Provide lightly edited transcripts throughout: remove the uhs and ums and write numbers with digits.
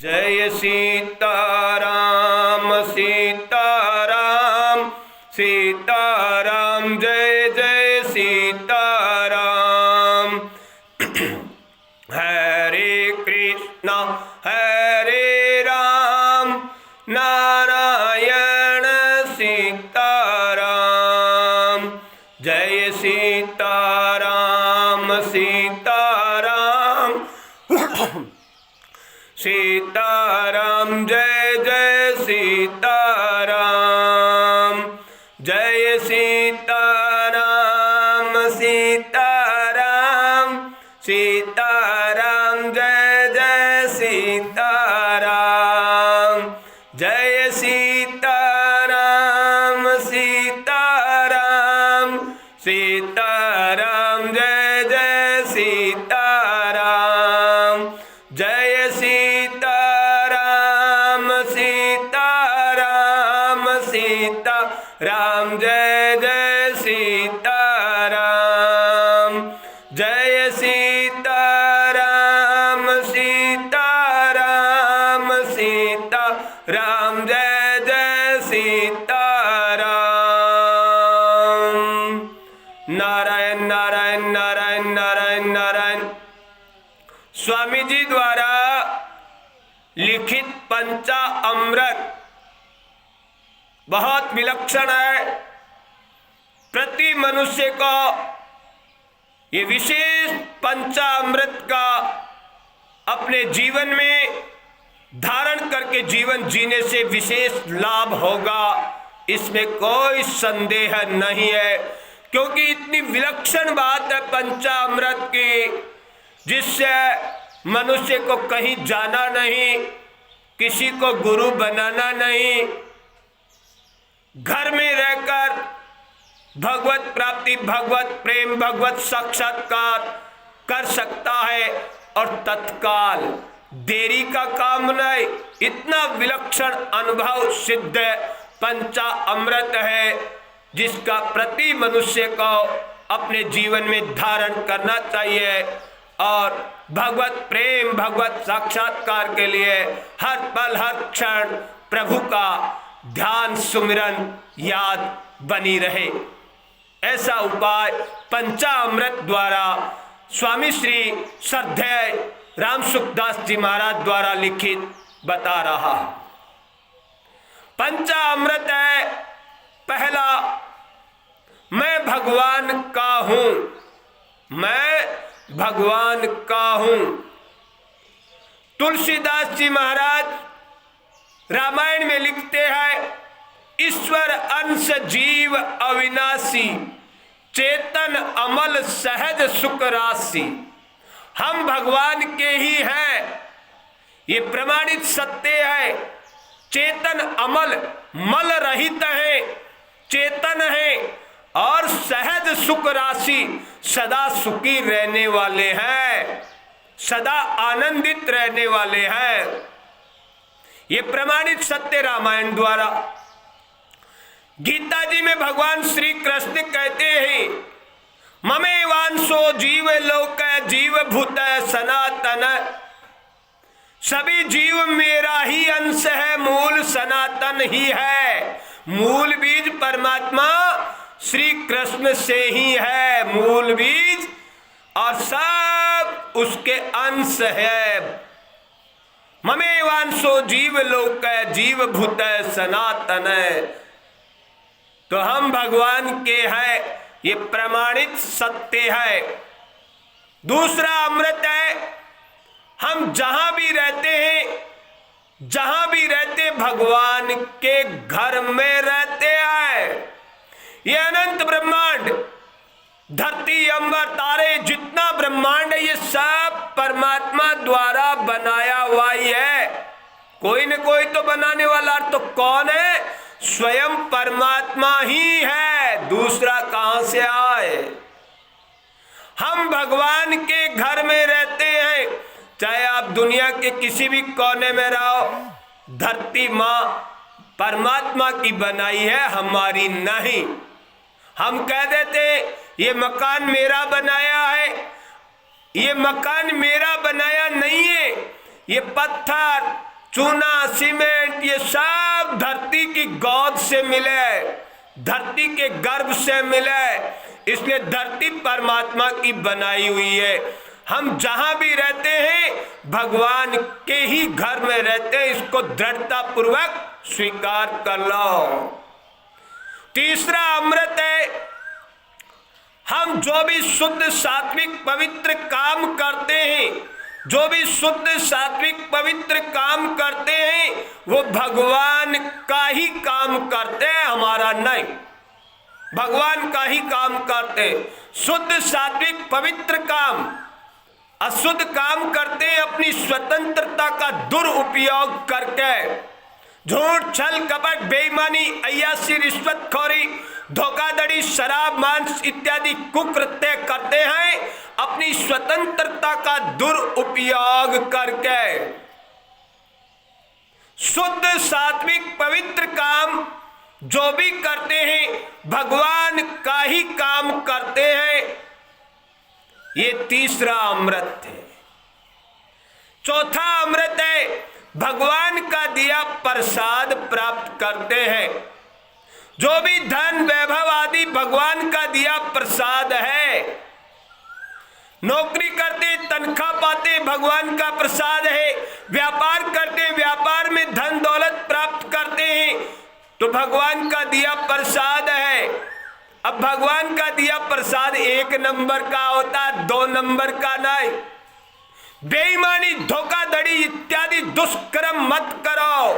जय सीताराम सीताराम सीताराम जय जय सीताराम। हरे कृष्णा हरे राम नारायण सीताराम। जय सीताराम सीताराम सीताराम जय जय सीताराम। जय सीताराम सीताराम सीताराम जय जय सीताराम। जय सीताराम सीताराम सीताराम जय जय सीताराम। जय सीताराम सीताराम सीताराम जय जय सीताराम। जय सीताराम सीताराम सीताराम जय जय सीताराम। नारायण नारायण नारायण नारायण नारायण। स्वामी जी द्वारा लिखित पंचामृत बहुत विलक्षण है। प्रति मनुष्य को ये विशेष पंचामृत का अपने जीवन में धारण करके जीवन जीने से विशेष लाभ होगा, इसमें कोई संदेह नहीं है। क्योंकि इतनी विलक्षण बात है पंचामृत की, जिससे मनुष्य को कहीं जाना नहीं, किसी को गुरु बनाना नहीं, घर में रहकर भगवत प्राप्ति, भगवत प्रेम, भगवत साक्षात्कार कर सकता है और तत्काल, देरी का काम नहीं। इतना विलक्षण अनुभव सिद्ध पंचामृत है, जिसका प्रति मनुष्य को अपने जीवन में धारण करना चाहिए और भगवत प्रेम, भगवत साक्षात्कार के लिए हर पल हर क्षण प्रभु का ध्यान सुमिरन याद बनी रहे। ऐसा उपाय पंचामृत द्वारा स्वामी श्री श्रद्धेय राम सुखदास जी महाराज द्वारा लिखित बता रहा। पंचामृत है पहला, मैं भगवान का हूं, मैं भगवान का हूं। तुलसीदास जी महाराज रामायण में लिखते हैं, ईश्वर अंश जीव अविनाशी, चेतन अमल सहज सुख राशि। हम भगवान के ही हैं, ये प्रमाणित सत्य है। चेतन अमल, मल रहित है, चेतन है और सहज सुख राशि, सदा सुखी रहने वाले हैं, सदा आनंदित रहने वाले हैं। ये प्रमाणित सत्य रामायण द्वारा। गीता जी में भगवान श्री कृष्ण कहते हैं, ममे वांसो जीव लोक जीव भूत सनातन। सभी जीव मेरा ही अंश है, मूल सनातन ही है। मूल बीज परमात्मा श्री कृष्ण से ही है, मूल बीज, और सब उसके अंश है। ममे वांसो जीव लोक जीव भूत सनातन। तो हम भगवान के हैं, ये प्रमाणित सत्य है। दूसरा अमृत है, हम जहां भी रहते हैं, जहां भी रहते भगवान के घर में रहते हैं। ये अनंत ब्रह्मांड, धरती अंबर तारे, जितना ब्रह्मांड है, ये सब परमात्मा द्वारा बनाया हुआ ही है। कोई न कोई तो बनाने वाला, तो कौन है? स्वयं परमात्मा ही है, दूसरा कहां से आए। हम भगवान के घर में रहते हैं, चाहे आप दुनिया के किसी भी कोने में रहो। धरती मां परमात्मा की बनाई है, हमारी नहीं। हम कह देते ये मकान मेरा बनाया है, ये मकान मेरा बनाया नहीं है। ये पत्थर, चूना, सीमेंट, ये सब धरती की गोद से मिले, धरती के गर्भ से मिले। इसलिए धरती परमात्मा की बनाई हुई है। हम जहां भी रहते हैं भगवान के ही घर में रहते हैं, इसको दृढ़ता पूर्वक स्वीकार कर लो। तीसरा अमृत है, हम जो भी शुद्ध सात्विक पवित्र काम करते हैं, जो भी शुद्ध सात्विक पवित्र काम करते हैं, वो भगवान का ही काम करते हैं, हमारा नहीं। भगवान का ही काम करते हैं। शुद्ध सात्विक पवित्र काम, अशुद्ध काम करते हैं अपनी स्वतंत्रता का दुरुपयोग करके। झूठ, छल, कपट, बेईमानी, अय्यासी, रिश्वतखोरी, धोखाधड़ी, शराब, मांस इत्यादि कुकृत्य करते हैं अपनी स्वतंत्रता का दुरुपयोग करके। शुद्ध सात्विक पवित्र काम जो भी करते हैं भगवान का ही काम करते हैं। ये तीसरा अमृत है। चौथा अमृत है, भगवान का दिया प्रसाद प्राप्त करते हैं। जो भी धन, वैभव आदि भगवान का दिया प्रसाद है। नौकरी करते, तनख्वाह पाते, भगवान का प्रसाद है। व्यापार करते, व्यापार में धन दौलत प्राप्त करते हैं तो भगवान का दिया प्रसाद है। अब भगवान का दिया प्रसाद 1 नंबर का होता है, 2 नंबर का नहीं। बेईमानी, धोखाधड़ी इत्यादि दुष्कर्म मत करो।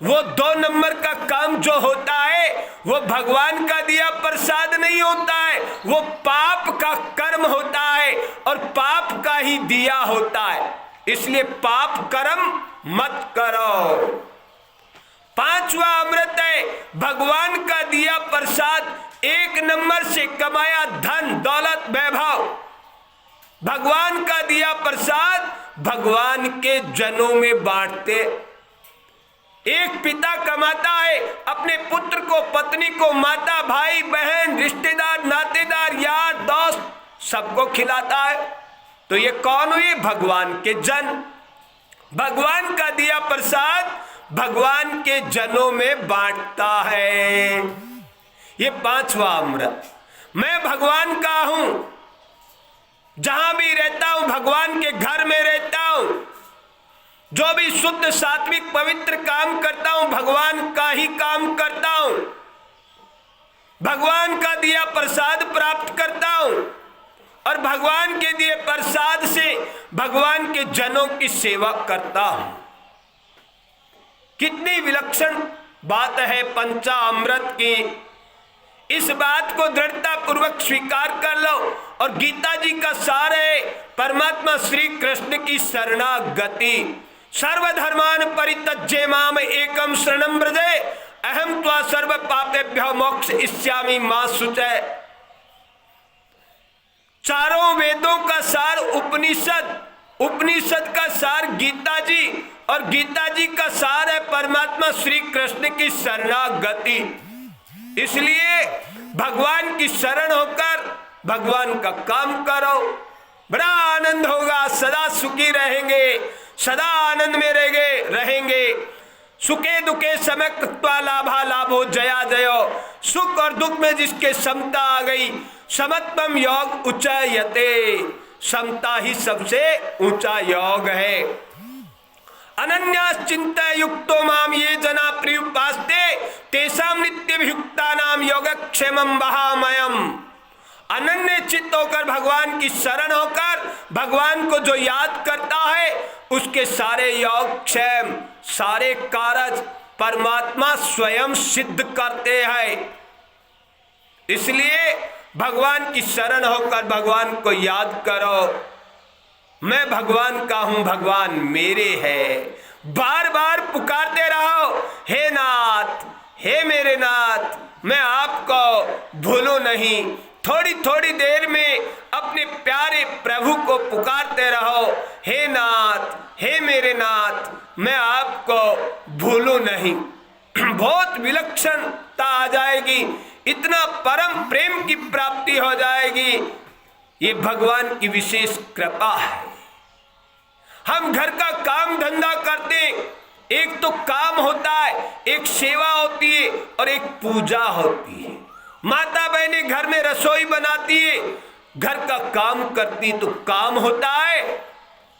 वो 2 नंबर का काम जो होता है वो भगवान का दिया प्रसाद नहीं होता है, वो पाप का कर्म होता है और पाप का ही दिया होता है। इसलिए पाप कर्म मत करो। 5वां अमृत है, भगवान का दिया प्रसाद 1 नंबर से कमाया धन, दौलत, वैभव, भगवान का दिया प्रसाद भगवान के जनों में बांटते। एक पिता कमाता है, अपने पुत्र को, पत्नी को, माता, भाई, बहन, रिश्तेदार, नातेदार, यार, दोस्त सबको खिलाता है। तो ये कौन हुए? भगवान के जन। भगवान का दिया प्रसाद भगवान के जनों में बांटता है। ये 5वां अमृत। मैं भगवान का हूं, जहां भी रहता हूं भगवान के घर में रहता हूं। जो भी शुद्ध सात्विक पवित्र काम करता हूं भगवान का ही काम करता हूं। भगवान का दिया प्रसाद प्राप्त करता हूं और भगवान के दिए प्रसाद से भगवान के जनों की सेवा करता हूं। कितनी विलक्षण बात है पंचामृत की। इस बात को दृढ़ता पूर्वक स्वीकार कर लो। और गीता जी का सार है परमात्मा श्री कृष्ण की शरणागति। सर्वधर्मान परित्यज्य माम एकम शरणं व्रज अहम त्वा सर्व पापेभ्यो मोक्षयिष्यामि मा शुचय। चारों वेदों का सार उपनिषद, उपनिषद का सार गीता जी और गीता जी का सार है परमात्मा श्री कृष्ण की शरणागति। इसलिए भगवान की शरण होकर भगवान का काम करो, बड़ा आनंद होगा। सदा सुखी रहेंगे, सदा आनंद में रहेंगे। सुखे दुखे समय कृत्वा लाभा लाभो जया जयो। सुख और दुख में जिसके समता आ गई, समत्वम योग उच्चयते। समता ही सबसे ऊंचा योग है। अनन्यास चिंता युक्तो माम ये जना प्रियुपास्ते तेषां नित्यभियुक्तानां योगक्षेमं वहामयम्। अनन्य चित्त होकर भगवान की शरण होकर भगवान को जो याद करता है उसके सारे योग क्षेम, सारे कारज परमात्मा स्वयं सिद्ध करते हैं। इसलिए भगवान की शरण होकर भगवान को याद करो। मैं भगवान का हूं, भगवान मेरे है। बार बार पुकारते रहो, हे नाथ, हे मेरे नाथ, मैं आपको भूलूं नहीं। थोड़ी थोड़ी देर में अपने प्यारे प्रभु को पुकारते रहो, हे नाथ, हे मेरे नाथ, मैं आपको भूलूं नहीं। बहुत विलक्षणता आ जाएगी, इतना परम प्रेम की प्राप्ति हो जाएगी। ये भगवान की विशेष कृपा है। हम घर का काम धंधा करते, एक तो काम होता है, एक सेवा होती है और एक पूजा होती है। माता बहनें घर में रसोई बनाती है, घर का काम करती तो काम होता है,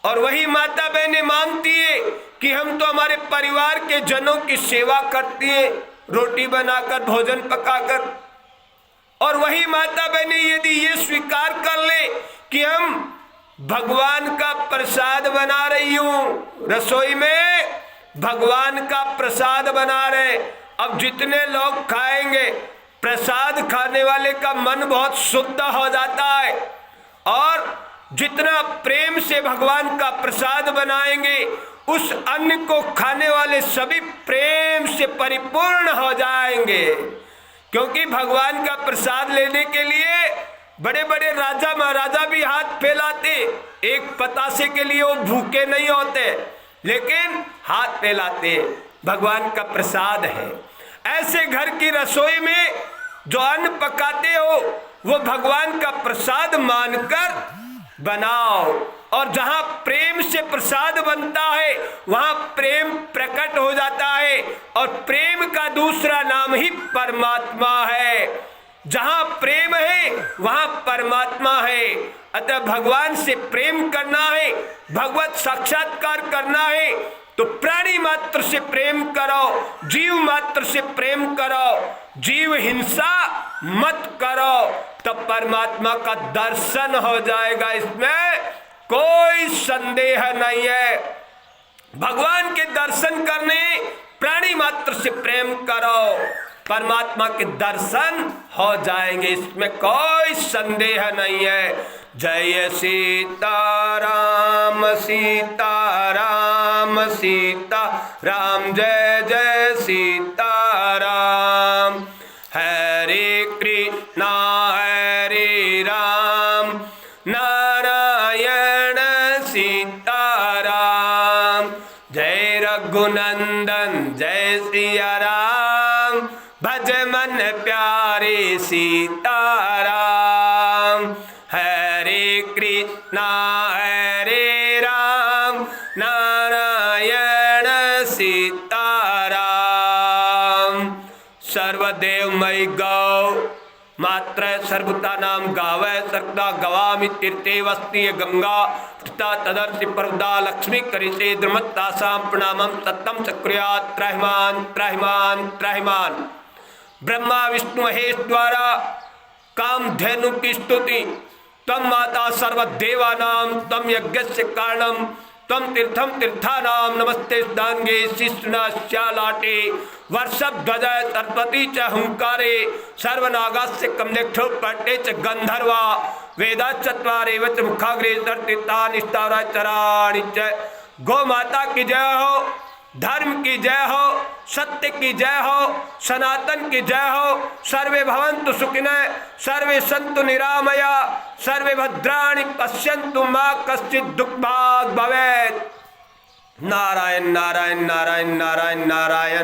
और वही माता बहनें मानती है कि हम तो हमारे परिवार के जनों की सेवा करती है, रोटी बनाकर, भोजन पकाकर। और वही माता बहनें यदि ये स्वीकार कर ले कि हम भगवान का प्रसाद बना रही हूं, रसोई में भगवान का प्रसाद बना रहे, अब जितने लोग खाएंगे, प्रसाद खाने वाले का मन बहुत शुद्ध हो जाता है, और जितना प्रेम से भगवान का प्रसाद बनाएंगे, उस अन्न को खाने वाले सभी प्रेम से परिपूर्ण हो जाएंगे। क्योंकि भगवान का प्रसाद लेने के लिए बड़े बड़े राजा महाराजा भी हाथ फैलाते, एक पतासे के लिए वो भूखे नहीं होते, लेकिन हाथ फैलाते, भगवान का प्रसाद है। ऐसे घर की रसोई में जो अन्न पकाते हो वो भगवान का प्रसाद मानकर बनाओ, और जहां प्रेम से प्रसाद बनता है वहां प्रेम प्रकट हो जाता है, और प्रेम का दूसरा नाम ही परमात्मा है। जहां प्रेम है वहां परमात्मा है। अतः भगवान से प्रेम करना है, भगवत साक्षात्कार करना है, तो प्राणी मात्र से प्रेम करो, जीव मात्र से प्रेम करो, जीव हिंसा मत करो, तब परमात्मा का दर्शन हो जाएगा, इसमें कोई संदेह नहीं है। भगवान के दर्शन करने प्राणी मात्र से प्रेम करो, परमात्मा के दर्शन हो जाएंगे, इसमें कोई संदेह नहीं है। जय सीताराम सीताराम सीताराम, जय जय सीताराम। हरे कृष्णा हरे राम, नारायण सीताराम। जय रघुनंदन जय सिया राम, भज मन प्यारे सीताराम। हरे कृष्णा हरे राम, नारायण सीताराम। सर्वदेवमयि गौ मात्र सर्वता नाम गावै, सर्वदा गवामि तीर्थे वस्ति गंगा, तदर्शि पर्वदा लक्ष्मी करिते द्रुमत्तासां प्रणामं सत्तं चक्रुयात् त्रयमान त्रयमान त्रयमान। ब्रह्मा विष्णु महेश द्वारा कामधेनु की स्तुति, तम माता सर्वदेवानां तम यज्ञस्य कारणम, तम तीर्थम तीर्थानाम नमस्ते दांगे शिष्णाश्यालाटे, वर्षध्वज सरस्वती च हुंकारे, सर्वनागास्य कमलेक्षो पट्टे च गंधर्वा, वेदा चत्वारे वच मुखाग्रे सर्तितानि स्तावरा चराणि च। गौ माता की जय हो, धर्म की जय हो, सत्य की जय हो, सनातन की जय हो। सर्वे भवन्तु सुखिनः, सर्वे सन्तु निरामया, सर्वे भद्राणि पश्यन्तु मा कश्चित् दुःखभाग् भवेत्। नारायण नारायण नारायण नारायण नारायण।